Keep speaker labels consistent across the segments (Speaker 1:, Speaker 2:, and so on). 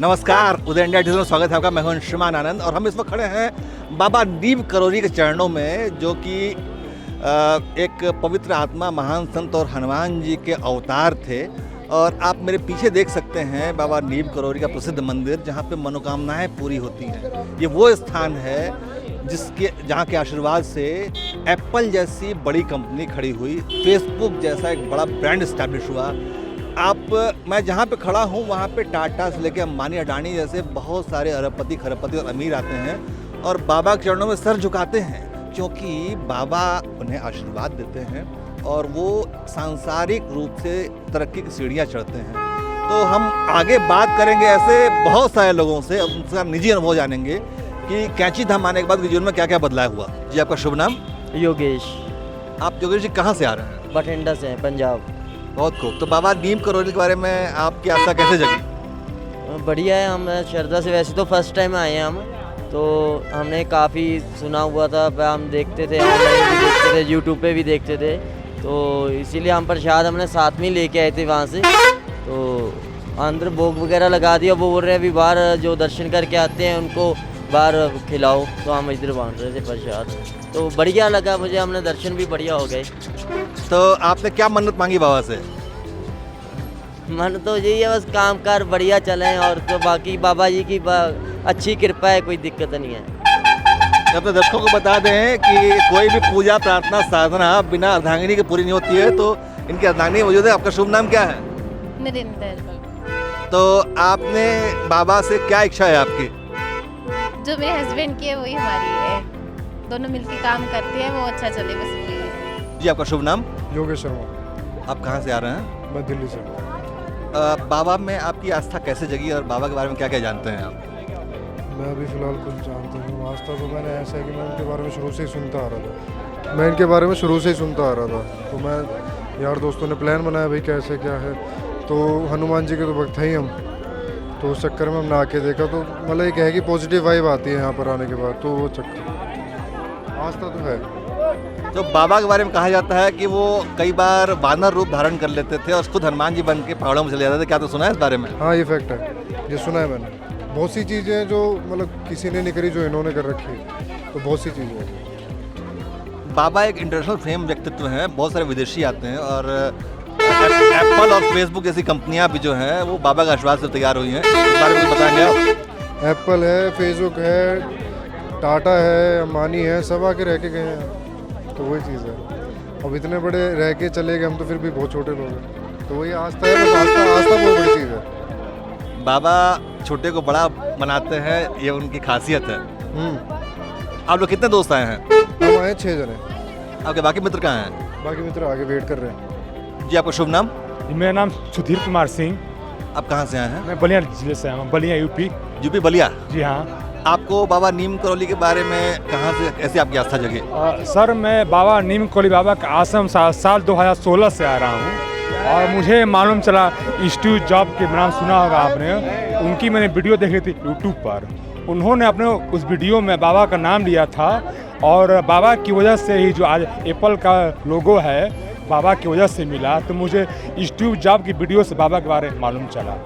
Speaker 1: नमस्कार, उदय India TV में स्वागत है आपका। मैं हूं अंशुमान आनंद और हम इस वक्त खड़े हैं बाबा नीम करौरी के चरणों में, जो कि एक पवित्र आत्मा, महान संत और हनुमान जी के अवतार थे। और आप मेरे पीछे देख सकते हैं बाबा नीम करौरी का प्रसिद्ध मंदिर, जहां पे मनोकामनाएं पूरी होती हैं। ये वो स्थान है जहां के आशीर्वाद से एप्पल जैसी बड़ी कंपनी खड़ी हुई, फेसबुक जैसा एक बड़ा ब्रांड इस्टेब्लिश हुआ। मैं जहाँ पे खड़ा हूँ वहाँ पे टाटा से लेकर अंबानी, अडानी जैसे बहुत सारे अरबपति, खरबपति और अमीर आते हैं और बाबा के चरणों में सर झुकाते हैं, क्योंकि बाबा उन्हें आशीर्वाद देते हैं और वो सांसारिक रूप से तरक्की की सीढ़ियाँ चढ़ते हैं। तो हम आगे बात करेंगे ऐसे बहुत सारे लोगों से, उनका निजी अनुभव जानेंगे कि कैंची धाम आने के बाद जीवन में क्या क्या बदलाव हुआ। जी, आपका शुभ नाम?
Speaker 2: योगेश।
Speaker 1: आप योगेश जी कहाँ से आ रहे हैं?
Speaker 2: बठिंडा से हैं, पंजाब।
Speaker 1: बहुत खूब। तो बाबा नीम करौरी के बारे में आपकी आस्था कैसे जगी?
Speaker 2: बढ़िया है। हम श्रद्धा से, वैसे तो फर्स्ट टाइम आए हैं हम, तो हमने काफ़ी सुना हुआ था, हम देखते थे, ऑनलाइन भी देखते थे, यूट्यूब पे भी देखते थे, तो इसीलिए हम प्रसाद हमने साथ में लेके आए थे वहाँ से। तो अंदर भोग वगैरह लगा दिया। वो बोल रहे हैं अभी बाहर जो दर्शन करके आते हैं उनको बाहर खिलाओ, तो हम इधर बांट रहे थे प्रसाद। तो बढ़िया लगा मुझे, हमने दर्शन भी बढ़िया हो गए।
Speaker 1: तो आपने क्या मन्नत मांगी बाबा से?
Speaker 2: मन तो यही है, बस काम कार बढ़िया चले, और तो बाकी बाबा जी की अच्छी कृपा है, कोई दिक्कत नहीं है।
Speaker 1: अपने दर्शकों को बता दें कि कोई भी पूजा, प्रार्थना, साधना बिना अर्धांगिनी के पूरी नहीं होती है, तो इनकी अर्धांगिनी मौजूद है। आपका शुभ नाम क्या है?
Speaker 3: नरेंद्र।
Speaker 1: तो आपने बाबा से क्या इच्छा है आपकी?
Speaker 3: जो मेरे हस्बैंड की है वही हमारी है, दोनों मिलकर काम करते हैं, वो अच्छा चले बस वही है।
Speaker 1: जी, आपका शुभ नाम?
Speaker 4: योगेश शर्मा।
Speaker 1: आप कहाँ से आ रहे हैं?
Speaker 4: मैं दिल्ली से।
Speaker 1: बाबा में आपकी आस्था कैसे जगी और बाबा के बारे में क्या क्या जानते हैं आप?
Speaker 4: मैं अभी फ़िलहाल कुछ जानता हूँ। आस्था तो मैंने ऐसा है कि मैं इनके बारे में शुरू से ही सुनता आ रहा था। तो मैं यार दोस्तों ने प्लान बनाया भाई कैसे क्या है, तो हनुमान जी के तो भक्त हैं ही हम, तो उस चक्कर में हमने आके देखा, तो मतलब एक है कि पॉजिटिव वाइब आती है यहाँ पर आने के बाद, तो वो चक्कर आस्था तो है।
Speaker 1: तो बाबा के बारे में कहा जाता है कि वो कई बार वानर रूप धारण कर लेते थे और खुद हनुमान जी बन के पहाड़ों में चले जाते थे। क्या तो सुना है इस बारे में?
Speaker 4: हाँ, ये फैक्ट है, ये सुना है मैंने। बहुत सी चीज़ें जो मतलब किसी ने नहीं करी जो इन्होंने कर रखी है, तो बहुत सी चीज़ें हैं।
Speaker 1: बाबा एक इंटरनेशनल फेम व्यक्तित्व हैं, बहुत सारे विदेशी आते हैं और एप्पल और फेसबुक जैसी कंपनियां भी जो हैं वो बाबा के आशीर्वाद से तैयार हुई हैं। इस बारे में कुछ बताएंगे आप?
Speaker 4: एप्पल है, फेसबुक है, टाटा है, अंबानी है, सब आके रह के गए हैं, तो वही चीज़ है। अब इतने बड़े रह के चले गए, हम तो फिर भी बहुत छोटे लोग हैं, तो वही आस्था है। बस आस्था बहुत बड़ी चीज़ है।
Speaker 1: बाबा छोटे को बड़ा बनाते हैं, ये उनकी खासियत है। आप लोग कितने दोस्त आए हैं?
Speaker 4: हम आए 6 जने।
Speaker 1: आपके बाकी मित्र कहाँ हैं?
Speaker 4: बाकी मित्र आगे वेट कर रहे हैं।
Speaker 1: जी, आपका शुभ नाम?
Speaker 5: मेरा नाम सुधीर कुमार सिंह।
Speaker 1: आप कहाँ से आए हैं?
Speaker 5: मैं बलिया जिले से आया हूँ, बलिया यूपी।
Speaker 1: यूपी बलिया?
Speaker 5: जी हाँ।
Speaker 1: आपको बाबा नीम करौली के बारे में कहाँ से, कैसे आपकी आस्था जगी?
Speaker 5: सर, मैं बाबा नीम करौली बाबा का आश्रम साल 2016 से आ रहा हूँ, और मुझे मालूम चला स्टीव जॉब के नाम सुना होगा आपने, उनकी मैंने वीडियो देखी थी यूट्यूब पर। उन्होंने अपने उस वीडियो में बाबा का नाम लिया था, और बाबा की वजह से ही जो आज एप्पल का लोगो है बाबा की वजह से मिला। तो मुझे स्टीव जॉब की वीडियो से बाबा के बारे में मालूम चला।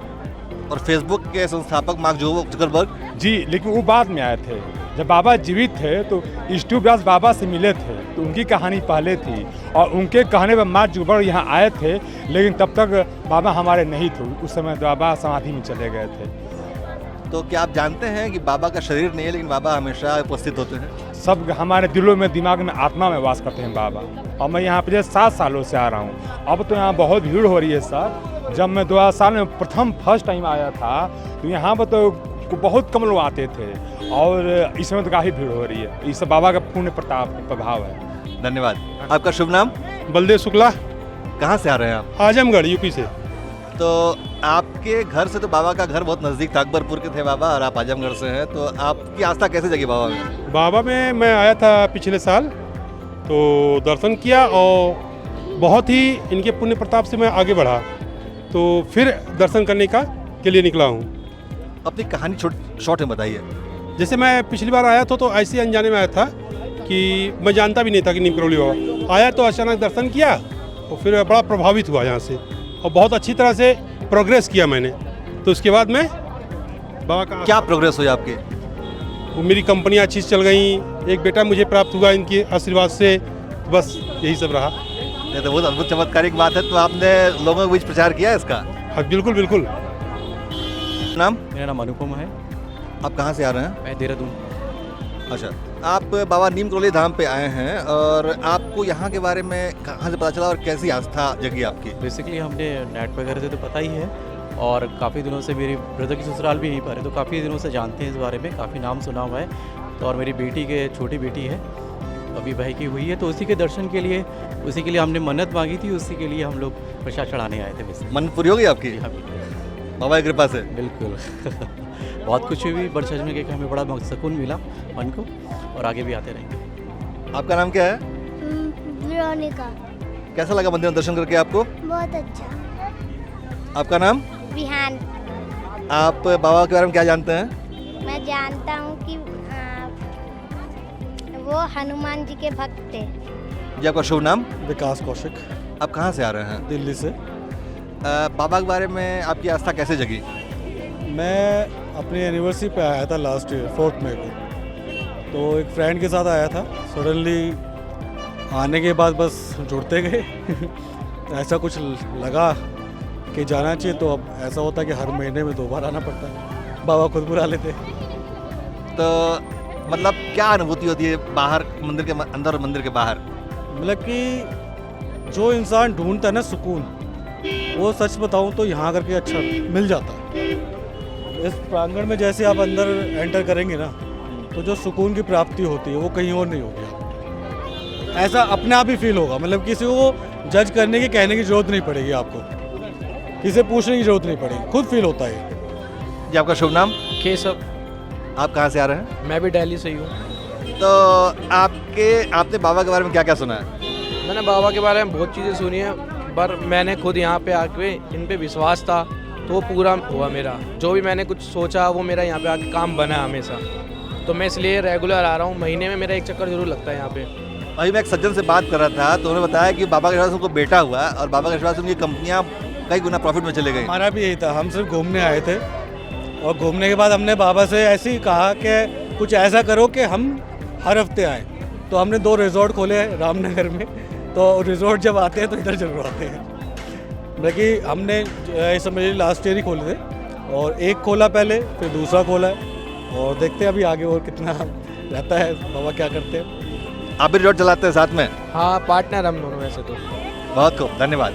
Speaker 1: और फेसबुक के संस्थापक मार्क जुकरबर्ग?
Speaker 5: जी, लेकिन वो बाद में आए थे। जब बाबा जीवित थे तो स्टीव जॉब्स बाबा से मिले थे, तो उनकी कहानी पहले थी, और उनके कहने पर मार्क जुकरबर्ग यहाँ आए थे, लेकिन तब तक बाबा हमारे नहीं थे। उस समय बाबा समाधि में चले गए थे।
Speaker 1: तो क्या आप जानते हैं कि बाबा का शरीर नहीं है, लेकिन बाबा हमेशा उपस्थित होते हैं?
Speaker 5: सब हमारे दिलों में, दिमाग में, आत्मा में वास करते हैं बाबा। और मैं यहाँ पे 7 सालों से आ रहा हूँ। अब तो यहाँ बहुत भीड़ हो रही है सर। जब मैं 2000 साल में फर्स्ट टाइम आया था, तो यहाँ पर तो बहुत कम लोग आते थे, और इस समय तो काफ़ी भीड़ हो रही है। इस बाबा का पुण्य प्रताप प्रभाव है।
Speaker 1: धन्यवाद। आपका शुभ नाम?
Speaker 6: बलदेव शुक्ला।
Speaker 1: कहाँ से आ रहे हैं आप?
Speaker 6: आजमगढ़, यूपी से।
Speaker 1: तो आपके घर से तो बाबा का घर बहुत नज़दीक था, अकबरपुर के थे बाबा, और आप आजमगढ़ से हैं, तो आपकी आस्था कैसे जगी बाबा में?
Speaker 6: बाबा में मैं आया था पिछले साल, तो दर्शन किया, और बहुत ही इनके पुण्य प्रताप से मैं आगे बढ़ा, तो फिर दर्शन करने के लिए निकला हूँ।
Speaker 1: अपनी कहानी शॉर्ट में बताइए।
Speaker 6: जैसे मैं पिछली बार आया था तो ऐसे अनजाने में आया था कि मैं जानता भी नहीं था कि नीम करौली बाबा। आया तो अचानक दर्शन किया, और फिर बड़ा प्रभावित हुआ यहाँ से, और बहुत अच्छी तरह से प्रोग्रेस किया मैंने। तो उसके बाद मैं बाबा का
Speaker 1: क्या प्रोग्रेस हुई आपकी?
Speaker 6: मेरी कंपनियां अच्छी से चल गई, एक बेटा मुझे प्राप्त हुआ इनके आशीर्वाद से, बस यही सब रहा।
Speaker 1: ये तो बहुत अद्भुत चमत्कारिक बात है। तो आपने लोगों के बीच प्रचार किया है इसका?
Speaker 6: हाँ बिल्कुल बिल्कुल।
Speaker 1: नाम?
Speaker 7: मेरा नाम अनुपम है।
Speaker 1: आप कहाँ से आ रहे हैं?
Speaker 7: मैं देहरादून।
Speaker 1: अच्छा, आप बाबा नीम करोली धाम पे आए हैं और आपको यहाँ के बारे में कहाँ से पता चला और कैसी आस्था जगी आपकी?
Speaker 7: बेसिकली हमने नेट वगैरह से तो पता ही है, और काफ़ी दिनों से मेरी ब्रदर की ससुराल भी यहीं पर है, तो काफ़ी दिनों से जानते हैं इस बारे में, काफ़ी नाम सुना हुआ है। तो और मेरी बेटी के छोटी बेटी है, अभी भाई की हुई है, तो उसी के दर्शन के लिए, उसी के लिए हमने मन्नत मांगी थी, उसी के लिए हम लोग प्रसाद चढ़ाने आए थे। वैसे
Speaker 1: मन पूरी होगी आपकी
Speaker 7: जी हाँ, बिल्कुल
Speaker 1: बाबा की कृपा से?
Speaker 7: बिल्कुल बहुत खुशी हुई बड़ सच में कि हमें बड़ा सुकून मिला मन को, और आगे भी आते रहेंगे।
Speaker 1: आपका नाम क्या है?
Speaker 8: वेरोनिका।
Speaker 1: कैसा लगा मंदिर में दर्शन करके आपको?
Speaker 8: बहुत अच्छा।
Speaker 1: आपका नाम?
Speaker 8: विहान।
Speaker 1: आप बाबा के बारे में क्या जानते हैं?
Speaker 8: मैं जानता हूँ कि वो हनुमान जी के भक्त थे।
Speaker 1: जी, आपका शुभ नाम?
Speaker 9: विकास कौशिक,
Speaker 1: आप कहाँ से आ रहे हैं?
Speaker 9: दिल्ली से।
Speaker 1: बाबा के बारे में आपकी आस्था कैसे जगी?
Speaker 9: मैं अपनी एनिवर्सरी पे आया था लास्ट ईयर 4 मई को, तो एक फ्रेंड के साथ आया था। सडनली आने के बाद बस जुड़ते गए ऐसा कुछ लगा कि जाना चाहिए, तो अब ऐसा होता है कि हर महीने में 2 बार आना पड़ता है, बाबा खुद बुला लेते।
Speaker 1: तो मतलब क्या अनुभूति होती है बाहर मंदिर के अंदर और मंदिर के बाहर?
Speaker 9: मतलब कि जो इंसान ढूंढता है ना सुकून, वो सच बताऊं तो यहाँ करके अच्छा मिल जाता है। इस प्रांगण में जैसे आप अंदर एंटर करेंगे ना, तो जो सुकून की प्राप्ति होती है वो कहीं और नहीं होगी आपको। ऐसा अपने आप ही फील होगा, मतलब किसी को जज करने की, कहने की ज़रूरत नहीं पड़ेगी आपको, किसी से पूछने की ज़रूरत नहीं पड़ेगी, खुद फील होता है।
Speaker 1: जी, आपका शुभ नाम?
Speaker 10: केशव।
Speaker 1: आप कहाँ से आ रहे हैं?
Speaker 10: मैं भी दिल्ली से ही हूँ।
Speaker 1: तो आपने बाबा के बारे में क्या क्या सुना है?
Speaker 10: मैंने बाबा के बारे में बहुत चीज़ें सुनी है, पर मैंने खुद यहाँ पे आके इन पे विश्वास था, तो वो पूरा हुआ मेरा। जो भी मैंने कुछ सोचा वो मेरा यहाँ पे आके काम बना हमेशा, तो मैं इसलिए रेगुलर आ रहा हूँ। महीने में मेरा 1 चक्कर जरूर लगता है यहाँ पे।
Speaker 1: अभी मैं एक सज्जन से बात कर रहा था, तो उन्होंने बताया कि बाबा के आशीर्वाद से उनको बेटा हुआ और बाबा के आशीर्वाद से उनकी कंपनियाँ कई गुना प्रॉफिट में चले गई।
Speaker 9: हमारा भी यही था, हम सिर्फ घूमने आए थे, और घूमने के बाद हमने बाबा से ऐसे ही कहा कि कुछ ऐसा करो कि हम हर हफ्ते आए। तो हमने 2 रिजॉर्ट खोले हैं रामनगर में, तो रिजॉर्ट जब आते हैं तो इधर जरूर आते हैं। बल्कि हमने समझ लास्ट ईयर ही खोले थे, और एक खोला पहले, फिर दूसरा खोला है, और देखते हैं अभी आगे और कितना रहता है, बाबा क्या करते हैं।
Speaker 1: आप भी रिजॉर्ट चलाते हैं साथ में?
Speaker 10: हाँ, पार्टनर हम दोनों वैसे तो।
Speaker 1: बहुत खूब, धन्यवाद।